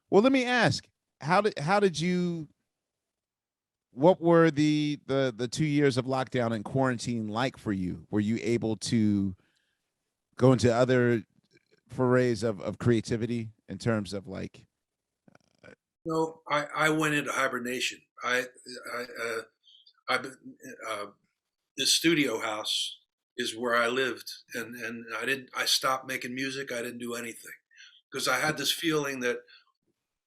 Well, let me ask, how did you what were the 2 years of lockdown and quarantine like for you? Were you able to go into other forays of creativity in terms of like No, I went into hibernation. I I've been, uh, this studio house is where I lived, and I stopped making music. I didn't do anything because I had this feeling that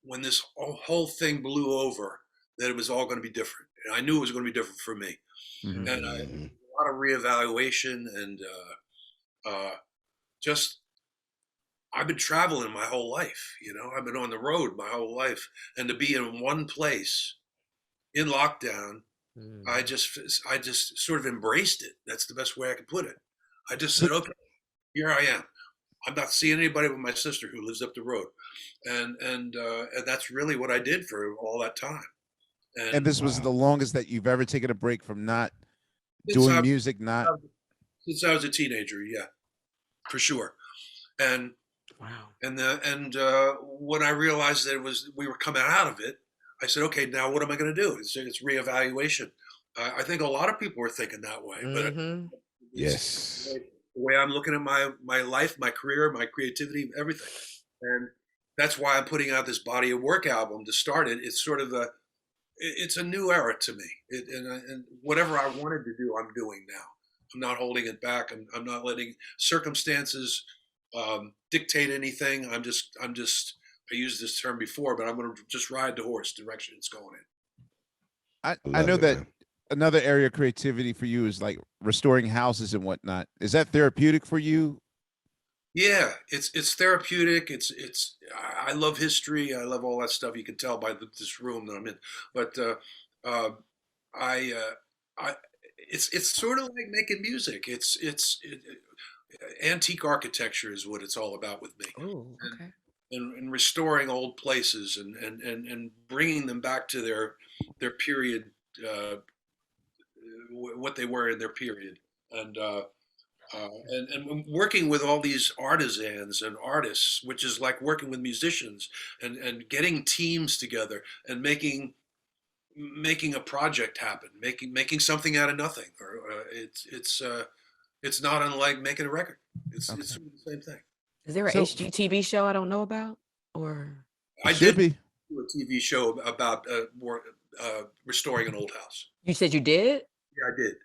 when this whole thing blew over, that it was all going to be different. And I knew it was going to be different for me. mhm. And Mm-hmm. a lot of reevaluation and just I've been traveling my whole life. I've been on the road my whole life, and to be in one place in lockdown, I Mm. just I just sort of embraced it. That's the best way I could put it. I just So said, okay, here I am. I'm not seeing anybody but my sister who lives up the road, and that's really what I did for all that time. and And this was the Wow. longest that you've ever taken a break from not since doing I music, not since I was a teenager, yeah, for sure. And Wow. when I realized that we were coming out of it, I said, okay, now what am I going to do? It's reevaluation. I think a lot of people are thinking that way, but Mm-hmm. it's yes. the way I'm looking at my life, my career, my creativity, everything. And that's why I'm putting out this body of work album to start it. It's sort of it's a new era to me. And whatever I wanted to do, I'm doing now. I'm not holding it back. I'm not letting circumstances dictate anything. I used this term before, but I'm going to just ride the horse direction it's going in. I I love know it, that man. another area of creativity for you is like restoring houses and whatnot. Is that therapeutic for you? Yeah, it's therapeutic. I love history. I love all that stuff. You can tell by this room that I'm in. But uh, I I it's sort of like making music. Antique architecture is what it's all about with me, Oh, and okay. and restoring old places and bringing them back to their period, what they were in their period, and. And working with all these artisans and artists, which is like working with musicians and getting teams together and making a project happen, making something out of nothing. Or it's not unlike making a record. It's Okay. sort of the same thing. Is there a So HGTV show I don't know about? Or it I should did be. do a TV show about restoring an old house. you said you did? Yeah, I did.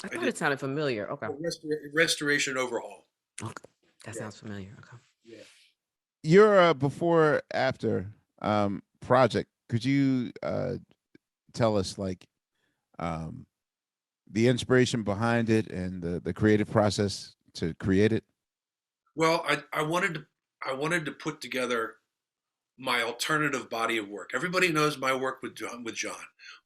I I thought did it sounded familiar. Okay. a restoration overhaul. Okay. That Yeah, sounds familiar. Okay. yeah. Your before after project. Could you tell us like um the inspiration behind it and the creative process to create it? Well, I wanted to put together my alternative body of work. Everybody knows my work with John,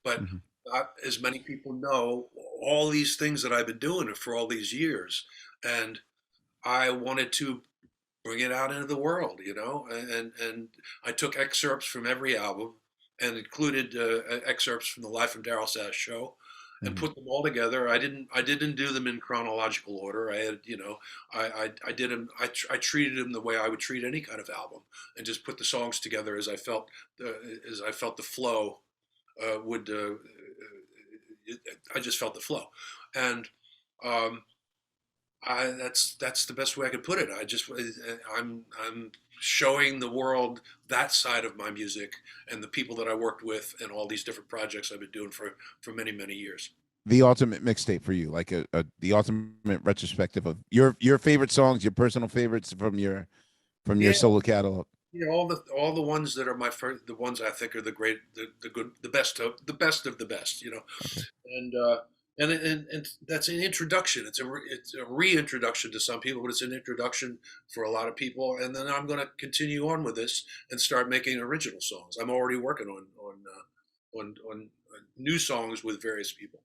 but Mhm. not as many people know all these things that I've been doing for all these years, and I wanted to bring it out into the world, and I took excerpts from every album and included excerpts from the Life of Daryl Sass show and Mhm. put them all together. I didn't do them in chronological order. I had, I did them. I treated them the way I would treat any kind of album, and just put the songs together as I felt the flow would. I just felt the flow, and um, that's the best way I could put it. I'm showing the world that side of my music and the people that I worked with and all these different projects I've been doing for many years. The ultimate mixtape for you, like a the ultimate retrospective of your favorite songs, your personal favorites from your Yeah, solo catalog. all the ones that are the ones I think are the great, the good, the best. Okay. And and that's an introduction. It's a reintroduction to some people, but it's an introduction for a lot of people. And then I'm going to continue on with this and start making original songs. I'm already working on new songs with various people.